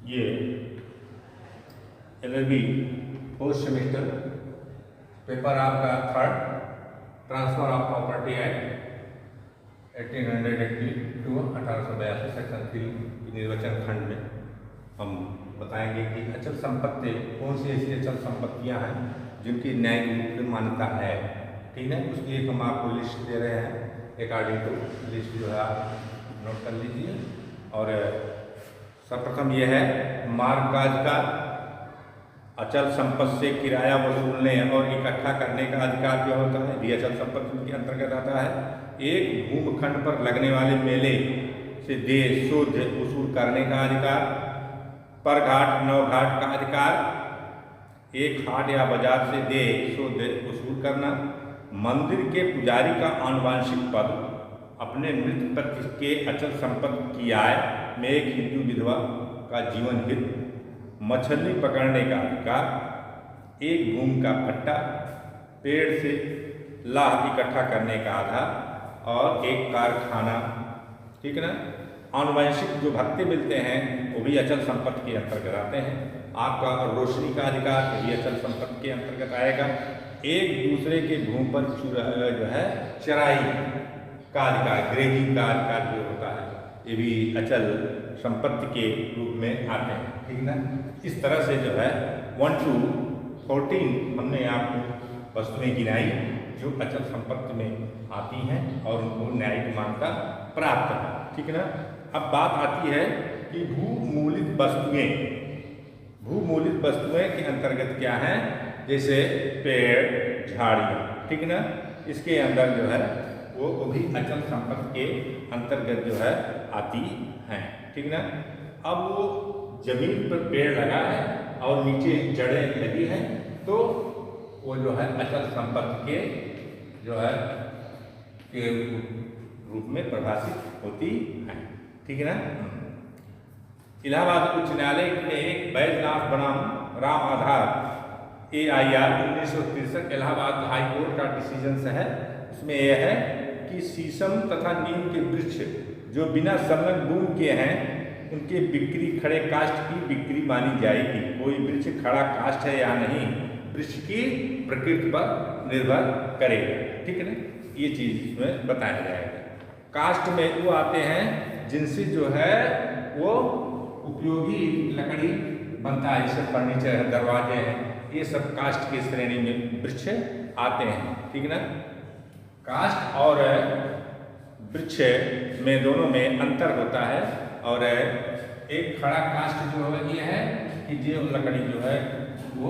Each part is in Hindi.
ये LLB फोर्थ सेमेस्टर पेपर आपका third transfer of property act 1882 1882 section 3 निर्वचन खंड में हम बताएंगे कि अचल संपत्ति कौन सी ऐसी अचल संपत्तियां हैं जिनकी न्यायिक रूप में मान्यता है। ठीक है, उसके लिए हम आपको लिस्ट दे रहे हैं। अकॉर्डिंग टू लिस्ट जो है आप नोट कर लीजिए। और सर्वप्रथम यह है मार्ग का अधिकार, अचल संपत्ति से किराया वसूलने और इकट्ठा करने का अधिकार जो होता है ये अचल संपत्ति के अंतर्गत आता है। एक भूखंड पर लगने वाले मेले से देय शुद्ध वसूल करने का अधिकार, पर घाट नवघाट का अधिकार, एक हाट या बाजार से देय शुद्ध वसूल करना, मंदिर के पुजारी का आनुवंशिक पद, अपने मृत पति के अचल संपत्ति की आय में एक हिंदू विधवा का जीवन हित, मछली पकड़ने का अधिकार, एक भूमि का पट्टा, पेड़ से लाह इकट्ठा करने का आधार और एक कारखाना। ठीक है ना। आनुवंशिक जो भत्ते मिलते हैं वो भी अचल संपत्ति के अंतर्गत आते हैं। आपका रोशनी का अधिकार भी अचल संपत्ति के अंतर्गत आएगा। एक दूसरे के भूमि पर जो है चराई का अधिकार, ग्रेजिंग का अधिकार जो होता है ये भी अचल संपत्ति के रूप में आते हैं। ठीक ना। इस तरह से जो है 1 to 14 हमने आपको वस्तुएं गिनाई जो अचल संपत्ति में आती हैं और उनको न्यायिक मान्यता प्राप्त है। ठीक है ना। अब बात आती है कि भूमूलित वस्तुएं, भूमूलित वस्तुएं के अंतर्गत क्या हैं, जैसे पेड़ झाड़ियाँ। ठीक ना। इसके अंदर जो है वो भी अचल संपत्ति के अंतर्गत जो है आती हैं। ठीक ना। अब वो जमीन पर पेड़ लगा है और नीचे जड़ें लगी हैं तो वो जो है अचल संपत्ति के जो है के रूप में परिभाषित होती है। ठीक है ना। इलाहाबाद उच्च न्यायालय ने एक बैजनाथ बनाम राम आधार AIR 1963 इलाहाबाद हाई कोर्ट का डिसीजन है। इसमें यह है कि शीशम तथा नीम के वृक्ष जो बिना संलग्न बूम के हैं उनके बिक्री खड़े काष्ठ की बिक्री मानी जाएगी। कोई वृक्ष खड़ा काष्ठ है या नहीं वृक्ष की प्रकृति पर निर्भर करेगा। ठीक है ना। ये चीज इसमें बताया जाएगा। काष्ठ में वो आते हैं जिनसे जो है वो उपयोगी लकड़ी बनता है, जैसे फर्नीचर है, दरवाजे हैं, ये सब काष्ठ की श्रेणी में वृक्ष आते हैं। ठीक ना। काष्ठ और वृक्ष में दोनों में अंतर होता है। और एक खड़ा काष्ठ जो है ये है कि जो लकड़ी जो है वो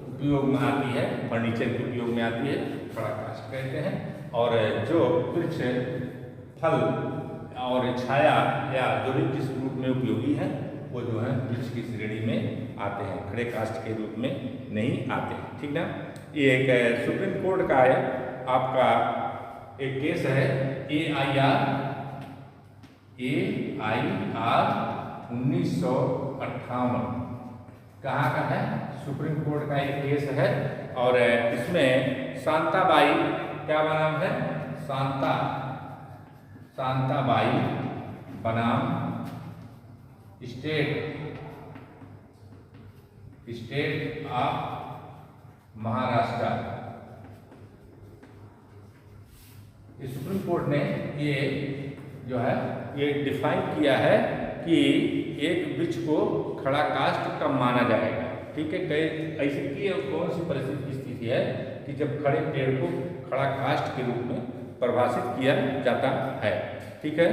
उपयोग में आती है, फर्नीचर के उपयोग में आती है, खड़ा काष्ठ कहते हैं। और जो वृक्ष फल और छाया या जो भी जिस रूप में उपयोगी है वो जो है वृक्ष की श्रेणी में आते हैं, खड़े काष्ठ के रूप में नहीं आते। ठीक ना। ये एक सुप्रीम कोर्ट का है आपका एक केस है AIR 1958 कहाँ का है, सुप्रीम कोर्ट का एक केस है। और इसमें शांताबाई, क्या नाम है, शांताबाई बनाम स्टेट ऑफ महाराष्ट्र, इस सुप्रीम कोर्ट ने ये जो है ये डिफाइन किया है कि एक वृक्ष को खड़ा काष्ठ कब माना जाएगा। ठीक है। कई ऐसी की कौन सी परिस्थिति की स्थिति है कि जब खड़े पेड़ को खड़ा काष्ठ के रूप में परिभाषित किया जाता है। ठीक है।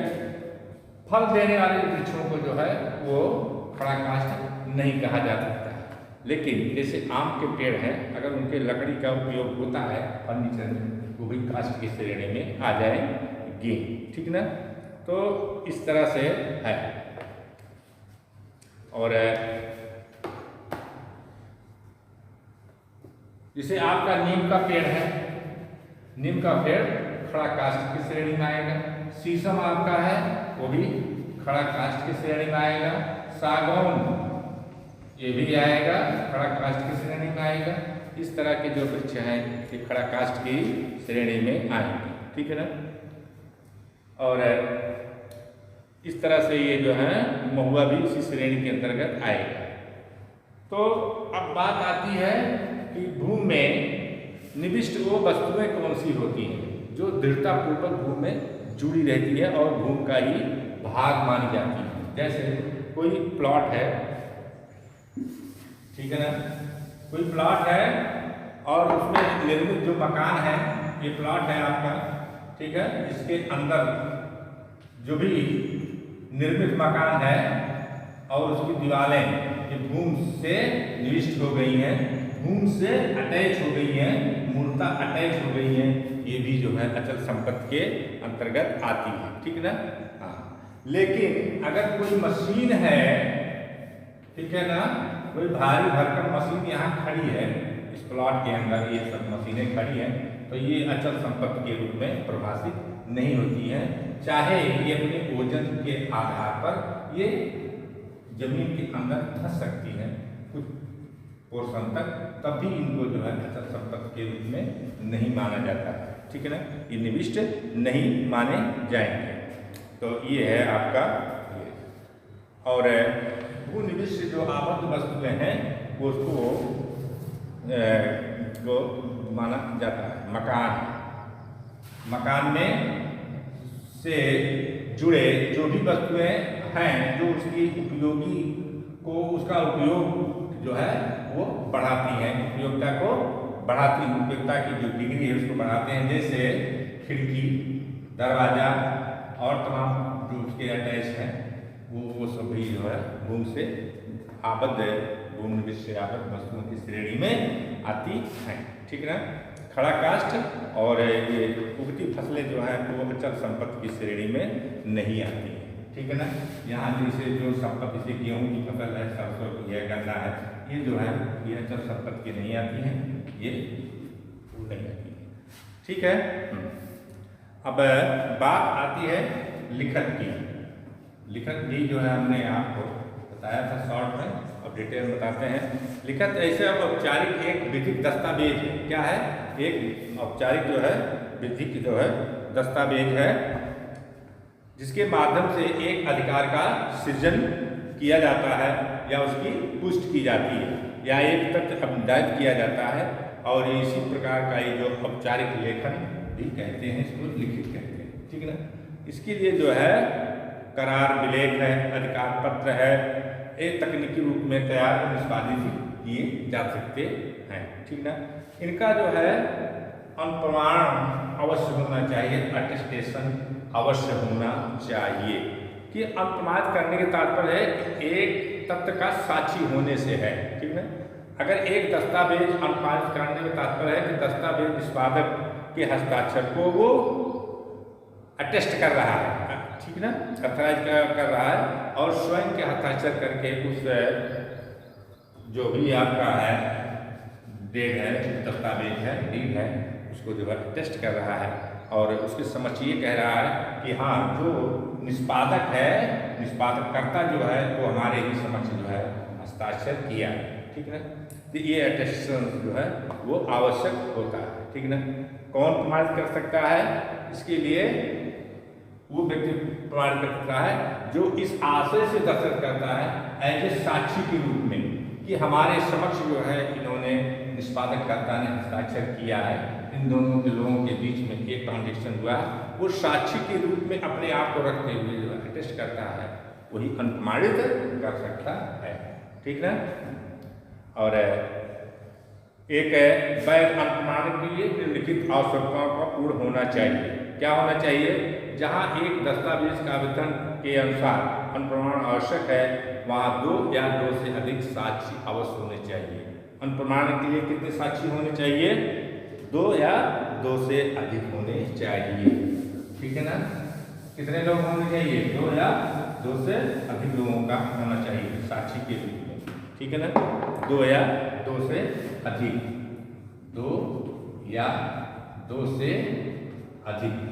फल देने वाले वृक्षों को जो है वो खड़ा काष्ठ नहीं कहा जा सकता है। लेकिन जैसे आम के पेड़ हैं, अगर उनके लकड़ी का उपयोग होता है फर्नीचर में, वो भी काष्ठ की श्रेणी में आ जाएंगे। ठीक ना। तो इस तरह से है। और जैसे आपका नीम का पेड़ है, नीम का पेड़ खड़ा काष्ठ की श्रेणी में आएगा। शीशम आपका है वो भी खड़ा काष्ठ की श्रेणी में आएगा। सागौन ये भी आएगा, खड़ा काष्ठ की श्रेणी में आएगा। इस तरह के जो वृक्ष हैं ये खड़ा काष्ठ की श्रेणी में आएंगे। ठीक है ना। और इस तरह से ये जो है महुआ भी इसी श्रेणी के अंतर्गत आएगा। तो अब बात आती है कि भूमि में निविष्ट वो वस्तुएं कौन सी होती हैं जो दृढ़तापूर्वक भूमि में जुड़ी रहती है और भूमि का ही भाग मानी जाती है। जैसे कोई प्लॉट है, ठीक है ना, कोई प्लॉट है और उसमें निर्मित जो मकान है, ये प्लॉट है आपका, ठीक है, इसके अंदर जो भी निर्मित मकान है और उसकी दीवारें ये भूमि से निविष्ट हो गई हैं, भूमि से अटैच हो गई हैं, मूलतः अटैच हो गई हैं, ये भी जो है अचल संपत्ति के अंतर्गत आती है, ठीक है ना। हाँ, लेकिन अगर कोई मशीन है, ठीक है ना, कोई भारी भरकम मशीन यहाँ खड़ी है, इस प्लॉट के अंदर ये सब मशीनें खड़ी हैं, तो ये अचल संपत्ति के रूप में परिभाषित नहीं होती हैं, चाहे ये अपने वजन के आधार पर ये जमीन के अंदर धंस सकती है कुछ पोर्शन तक, तब भी इनको जो है अचल संपत्ति के रूप में नहीं माना जाता है, ठीक है ना, ये निविष्ट नहीं माने जाएंगे। तो ये है आपका ये। और भू निविष्ट जो आबद्ध वस्तुएं हैं उसको माना जाता है। मकान में से जुड़े जो भी वस्तुएं हैं जो उसकी उपयोगी को उसका उपयोग जो है वो बढ़ाती हैं, उपयोगिता को बढ़ाती, उपयोगिता की जो डिग्री है उसको बढ़ाते हैं। जैसे खिड़की, दरवाजा और तमाम जो उसके अटैच हैं वो सब भी जो है भूमि से आबद्ध, भूमि निविष्ट से आबद्ध वस्तुओं की श्रेणी में आती हैं, ठीक है ना। खड़ा काष्ठ और ये उगती फसलें जो हैं वो अचल संपत्ति की श्रेणी में नहीं आती हैं, ठीक है ना। यहाँ जैसे जो संपत्ति से गेहूँ की फसल है, सरसों की है, गन्ना है, ये जो है ये अचल संपत्ति की नहीं आती हैं, ये नहीं आती है, ठीक है। अब बात आती है लिखत की। लिखत भी जो है हमने आपको बताया था शॉर्ट में, अब डिटेल में बताते हैं। लिखत ऐसे औपचारिक एक विधिक दस्तावेज है। क्या है? एक औपचारिक जो है विधिक जो है दस्तावेज है जिसके माध्यम से एक अधिकार का सृजन किया जाता है या उसकी पुष्टि की जाती है या एक तथ्य अभिधायित किया जाता है, और इसी प्रकार का ये जो औपचारिक लेखन भी कहते हैं, इसको लिखित कहते हैं, ठीक है ना। इसके लिए जो है करार, विलेख है, अधिकार पत्र है, एक तकनीकी रूप में तैयार और निष्पादित किए जा सकते हैं, ठीक ना। इनका जो है अनुप्रमाण अवश्य होना चाहिए, अटेस्टेशन अवश्य होना चाहिए। कि अनुप्रमाणित करने के तात्पर्य है एक तथ्य का साक्षी होने से है, ठीक है। अगर एक दस्तावेज अनुप्रमाणित करने में तात्पर्य है कि दस्तावेज निष्पादक के हस्ताक्षर को वो अटेस्ट कर रहा है, ठीक है ना, अथराइज कर रहा है, और स्वयं के हस्ताक्षर करके उस जो भी आपका है डेट है, दस्तावेज है, डीड है, उसको जो है टेस्ट कर रहा है और उसके समक्ष ये कह रहा है कि हाँ जो निष्पादक है, निष्पादक कर्ता जो है वो हमारे ही समक्ष जो है हस्ताक्षर किया है, ठीक है ना। तो ये अटेस्टेशन जो है वो आवश्यक होता है, ठीक है ना। कौन प्रमाणित कर सकता है? इसके लिए वो व्यक्ति प्रमाणित कर सकता है जो इस आशय से दस्तखत करता है एज ए साक्षी के रूप में कि हमारे समक्ष जो है इन्होंने निष्पादक कर्ता ने हस्ताक्षर किया है, इन दोनों के लोगों के बीच में एक ट्रांजेक्शन हुआ है, वो साक्षी के रूप में अपने आप को रखते हुए जो है अटेस्ट करता है, वही अनुप्रमाणित कर सकता है, ठीक ना। और एक वैध अनुप्रमाणित के लिए निम्नलिखित आवश्यकताओं का पूर्ण होना चाहिए। क्या होना चाहिए? जहाँ एक दस्तावेज का आवेदन के अनुसार अनुप्रमाण आवश्यक है वहाँ 2 या 2 से अधिक साक्षी अवश्य होने चाहिए। अनुप्रमाण के लिए कितने साक्षी होने चाहिए? 2 या 2 से अधिक होने चाहिए, ठीक है ना। कितने लोग होने चाहिए? 2 या 2 से अधिक लोगों का होना चाहिए साक्षी के रूप में, ठीक है ना। 2 या 2 से अधिक, 2 या 2 से अधिक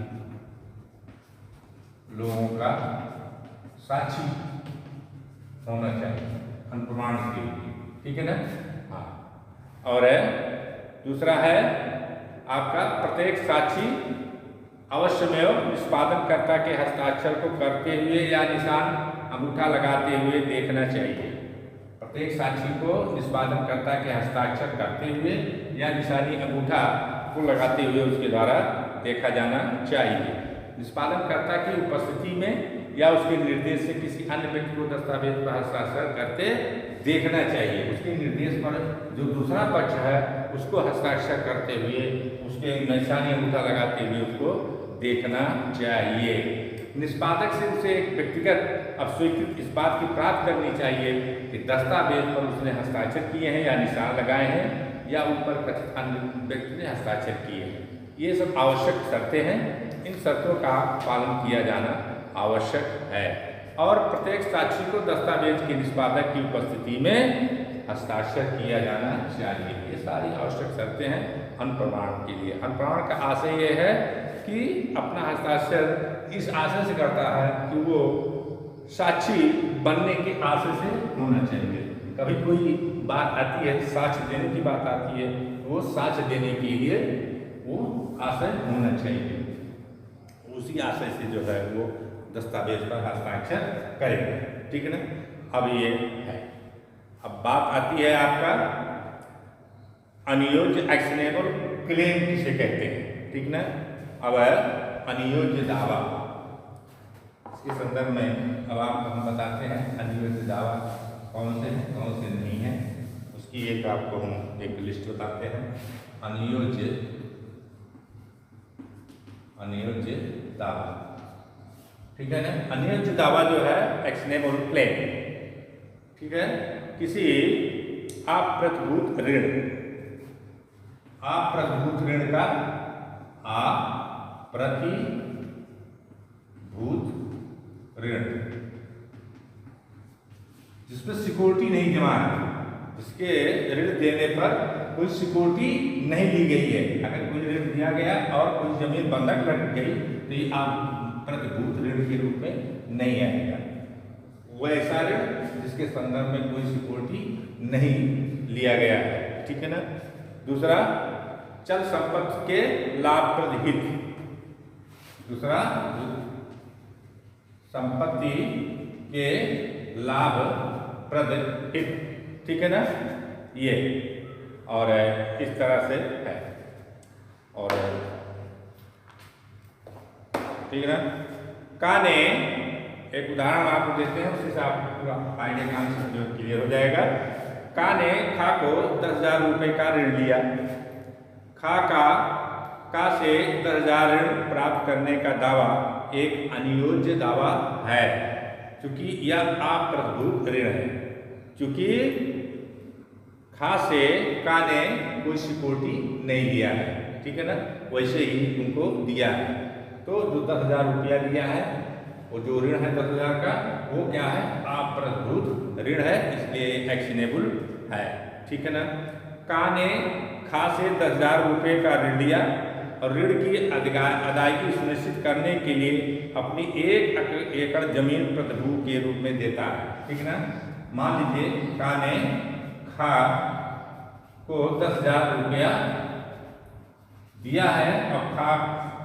लोगों का साक्षी होना चाहिए अनुप्रमाण के लिए, ठीक है ना। हाँ, और दूसरा है आपका प्रत्येक साक्षी अवश्यमेव निष्पादनकर्ता के हस्ताक्षर को करते हुए या निशान अंगूठा लगाते हुए देखना चाहिए। प्रत्येक साक्षी को निष्पादनकर्ता के हस्ताक्षर करते हुए या निशानी अंगूठा को लगाते हुए उसके द्वारा देखा जाना चाहिए। निष्पादनकर्ता की उपस्थिति में या उसके निर्देश से किसी अन्य व्यक्ति को दस्तावेज पर हस्ताक्षर करते देखना चाहिए। उसके निर्देश पर जो दूसरा पक्ष है उसको हस्ताक्षर करते हुए उसके निशानी अंगूठा लगाते हुए उसको देखना चाहिए। निष्पादक से उसे एक व्यक्तिगत अब स्वीकृत इस बात की प्राप्त करनी चाहिए कि दस्तावेज पर उसने हस्ताक्षर किए हैं या निशान लगाए हैं या उन पर कथित अन्य व्यक्ति ने हस्ताक्षर किए हैं। ये सब आवश्यक शर्तें हैं। इन शर्तों का पालन किया जाना आवश्यक है और प्रत्येक साक्षी को दस्तावेज के निष्पादक की उपस्थिति में हस्ताक्षर किया जाना चाहिए। ये सारी आवश्यक शर्तें हैं अनुप्रमाण के लिए। अनुप्रमाण का आशय ये है कि अपना हस्ताक्षर इस आशय से करता है कि वो साक्षी बनने के आशय से होना चाहिए। कभी कोई बात आती है, साक्ष्य देने की बात आती है, वो साक्ष्य देने के लिए वो आशय होना चाहिए। उसी आशय से जो है वो दस्तावेज पर हस्ताक्षर करेंगे। ठीक है ना। अब ये है, अब बात आती है आपका अनियोज्य एक्शनेबल क्लेम किसे कहते हैं। ठीक ना। अब है अनियोज्य दावा। इसके संदर्भ में अब आप हम बताते हैं अनियोज्य दावा कौन से हैं कौन से नहीं है। उसकी एक आपको हम एक लिस्ट बताते हैं। अनियोज्य दावा। ठीक है ना। अनियोज्य दावा जो है एक्शनेबल क्लेम। ठीक है। किसी अप्रतिभूत ऋण का अप्रतिभूत ऋण जिसमें सिक्योरिटी नहीं जमा है, जिसके ऋण देने पर कोई सिक्योरिटी नहीं ली गई है। अगर कोई ऋण दिया गया और कोई जमीन बंधक लग गई तो ये आप प्रतिभूत ऋण के रूप में नहीं आएगा। वो ऐसा ऋण जिसके संदर्भ में कोई सिक्योरिटी नहीं लिया गया है। ठीक है ना। दूसरा चल संपत्ति के लाभप्रद हित। दूसरा संपत्ति के लाभप्रद हित। ठीक है ना। ये और इस तरह से है। और ठीक है ना। का ने एक उदाहरण आपको देते हैं, उससे आप पूरा आइडिया का जो क्लियर हो जाएगा। का ने खा को 10,000 रुपये का ऋण लिया। का से 10,000 ऋण प्राप्त करने का दावा एक अनियोज्य दावा है क्योंकि यह अप्रतिभूत ऋण है। क्योंकि खा से का ने कोई सिक्योरिटी नहीं दिया है। ठीक है ना। वैसे ही उनको दिया है। तो जो 10,000 रुपया लिया है वो जो ऋण है 10,000 का वो क्या है अप्रतिभूत ऋण है, इसलिए एक्शनेबल है। ठीक है ना। का ने खा से 10,000 रुपये का ऋण लिया और ऋण की अदायगी सुनिश्चित करने के लिए अपनी 1 एकड़ जमीन प्रतिभू के रूप में देता है। ठीक है ना। मान लीजिए का ने खा को 10,000 रुपया दिया है और खा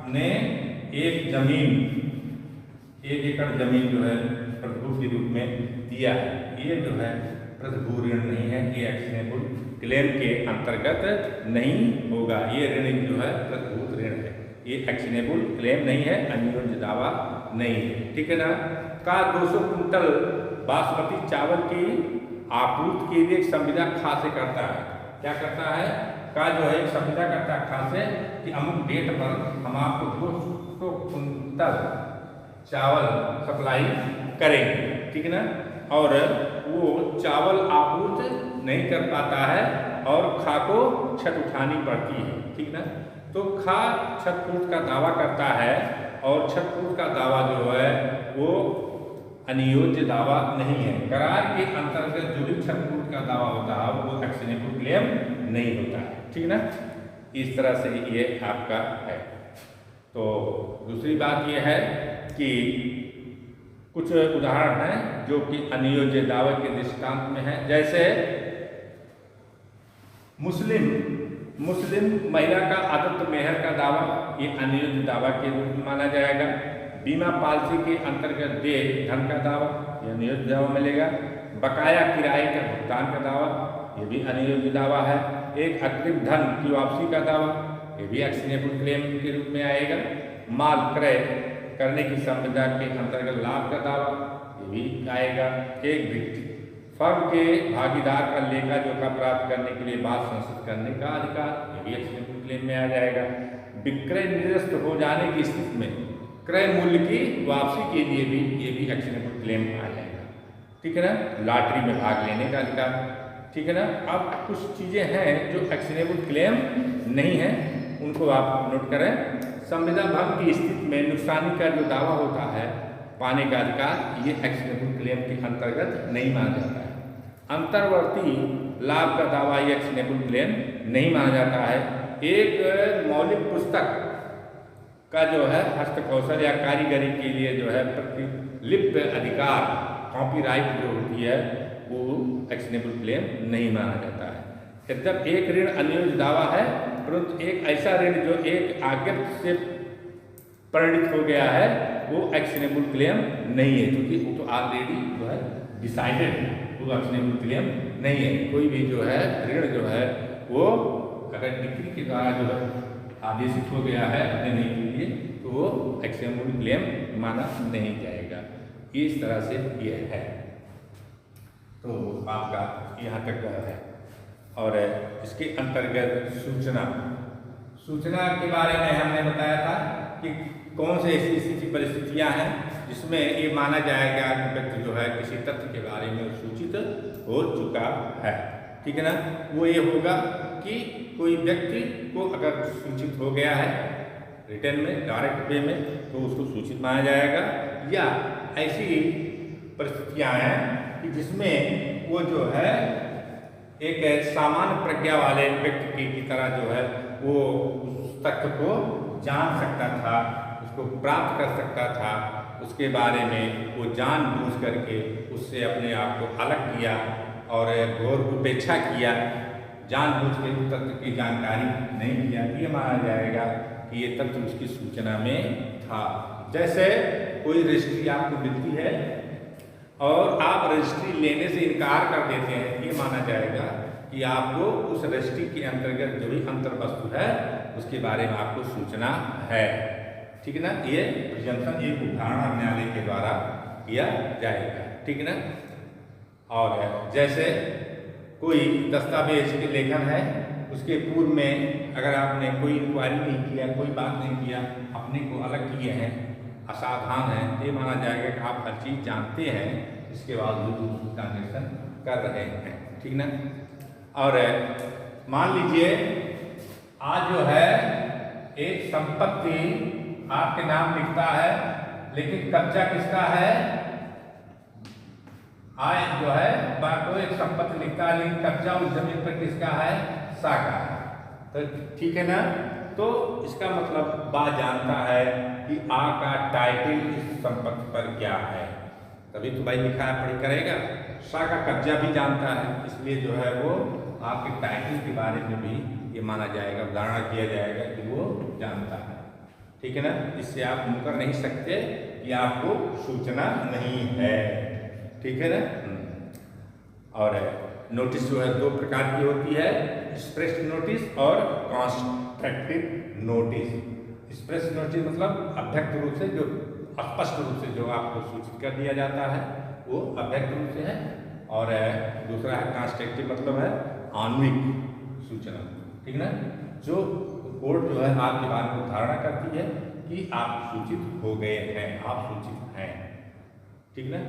ने 1 एकड़ जमीन जो है प्रतिभू के रूप में दिया है। ये जो है प्रतिभू ऋण नहीं है, ये एक्शनेबल क्लेम के अंतर्गत नहीं होगा। ये ऋण जो है प्रतिभूत ऋण है, ये एक्शनेबल क्लेम नहीं है, अनियोज्य दावा नहीं है। ठीक है ना। का 200 कुंटल बासमती चावल की आपूर्ति के लिए एक संविदा खा से करता है। क्या करता है? का जो है एक संविदा करता है खा से कि अमुक डेट पर हम आपको 200 कुंटल चावल सप्लाई करेंगे। ठीक है ना। और वो चावल आपूर्ति नहीं कर पाता है और खा को छत उठानी पड़ती है। ठीक ना। तो खा छतपूर्ति का दावा करता है और छतपूर्ति का दावा जो है वो अनियोज्य दावा नहीं है। करार के अंतर्गत जो भी छतपूर्ति का दावा होता है वो एक्शनेबल क्लेम नहीं होता है। ठीक ना। इस तरह से ये आपका है। तो दूसरी बात ये है कि कुछ उदाहरण हैं जो कि अनियोज्य दावे के दृष्टांत में है। जैसे मुस्लिम मुस्लिम महिला का आदत मेहर का दावा, ये अनियोजित दावा के रूप में माना जाएगा। बीमा पॉलिसी के अंतर्गत देय धन का दावा, ये अनियोजित दावा मिलेगा। बकाया किराए का भुगतान का दावा, ये भी अनियोजित दावा है। एक अग्रिम धन की वापसी का दावा, ये भी एक्शनेबल क्लेम के रूप में आएगा। माल क्रय करने की संविदा के अंतर्गत लाभ का दावा, ये भी आएगा। एक व्यक्ति फर्म के भागीदार का लेखा जोखा प्राप्त करने के लिए बात संशोधित करने का अधिकार, ये भी एक्शनेबल क्लेम में आ जाएगा। विक्रय निरस्त हो जाने की स्थिति में क्रय मूल्य की वापसी के लिए भी ये भी एक्शनेबल क्लेम आ जाएगा। ठीक है ना। लॉटरी में भाग लेने का अधिकार, ठीक है ना। अब कुछ चीज़ें हैं जो एक्शनेबल क्लेम नहीं है, उनको आप नोट करें। संविदा भंग की स्थिति में नुकसानी का जो दावा होता है पाने का अधिकार, ये एक्शनेबल क्लेम के अंतर्गत नहीं माना जाता है। अंतर्वर्ती लाभ का दावा ये एक्शनेबल क्लेम नहीं माना जाता है। एक मौलिक पुस्तक का जो है हस्तकौशल या कारीगरी के लिए जो है प्रतिलिपि अधिकार, कॉपीराइट जो होती है, वो एक्शनेबल क्लेम नहीं माना जाता है। जब एक ऋण अनियोजित दावा है, परंतु एक ऐसा ऋण जो एक आज्ञप्ति से परिणित हो गया है, वो एक्शनेबल क्लेम नहीं है, क्योंकि वो तो ऑलरेडी जो है डिसाइडेड है, वो एक्शनेबल क्लेम नहीं है। कोई भी जो है ऋण जो है वो अगर डिक्री के द्वारा जो है आदेशित हो गया है देने के लिए, तो वो एक्शनेबल क्लेम माना नहीं जाएगा। इस तरह से ये है। तो आपका यहाँ तक है। और इसके अंतर्गत सूचना के बारे में हमने बताया था कि कौन से ऐसी परिस्थितियाँ हैं जिसमें ये माना जाएगा कि व्यक्ति जो है किसी तथ्य के बारे में सूचित हो चुका है। ठीक है ना। वो ये होगा कि कोई व्यक्ति को अगर सूचित हो गया है रिटर्न में, डायरेक्ट वे में, तो उसको सूचित माना जाएगा। या ऐसी परिस्थितियाँ हैं कि जिसमें वो जो है एक सामान्य प्रज्ञा वाले व्यक्ति की तरह जो है वो उस तथ्य को जान सकता था, उसको प्राप्त कर सकता था, उसके बारे में वो जानबूझ करके उससे अपने आप को अलग किया और घोर उपेक्षा किया, जानबूझ के तथ्य की जानकारी नहीं किया, ये माना जाएगा कि ये तथ्य उसकी सूचना में था। जैसे कोई रजिस्ट्री आपको मिलती है और आप रजिस्ट्री लेने से इनकार कर देते हैं, ये माना जाएगा कि आपको उस रजिस्ट्री के अंतर्गत जो भी अंतर वस्तु है उसके बारे में आपको सूचना है। ठीक है ना। ये प्रिजम्पशन एक उदाहरण न्यायालय के द्वारा किया जाएगा। ठीक है ना। और जैसे कोई दस्तावेज के लेखन है, उसके पूर्व में अगर आपने कोई इंक्वायरी नहीं किया, कोई बात नहीं किया, अपने को अलग किए हैं, असावधान है, ये माना जाएगा कि आप हर चीज़ जानते हैं, इसके बावजूद ट्रांजेक्शन कर रहे हैं। ठीक ना। और मान लीजिए आज जो है एक संपत्ति आपके नाम लिखता है, लेकिन कब्जा किसका है? आज जो है को एक संपत्ति लिखता है, लेकिन कब्जा उस जमीन पर किसका है? सा का है। तो ठीक है ना। तो इसका मतलब बा जानता है कि आ का टाइटल इस संपत्ति पर क्या है, तभी तो भाई लिखा है पढ़ी करेगा। सा का कब्जा भी जानता है, इसलिए जो है वो आपके टाइटल के बारे में भी ये माना जाएगा, धारणा किया जाएगा कि वो जानता है। ठीक है ना। इससे आप मुकर नहीं सकते कि आपको सूचना नहीं है। ठीक है ना। और नोटिस जो है दो प्रकार की होती है, एक्सप्रेस नोटिस और कॉन्स्ट्रक्टिव नोटिस। एक्सप्रेस नोटिस मतलब अभ्यक्त रूप से, जो स्पष्ट रूप से जो आपको सूचित कर दिया जाता है वो अभ्यक्त रूप से है, और दूसरा है कॉन्स्ट्रक्टिव मतलब है आणविक सूचना। ठीक ना। जो कोर्ट जो है आपके बारे में धारणा करती है कि आप सूचित हो गए हैं, आप सूचित हैं। ठीक ना।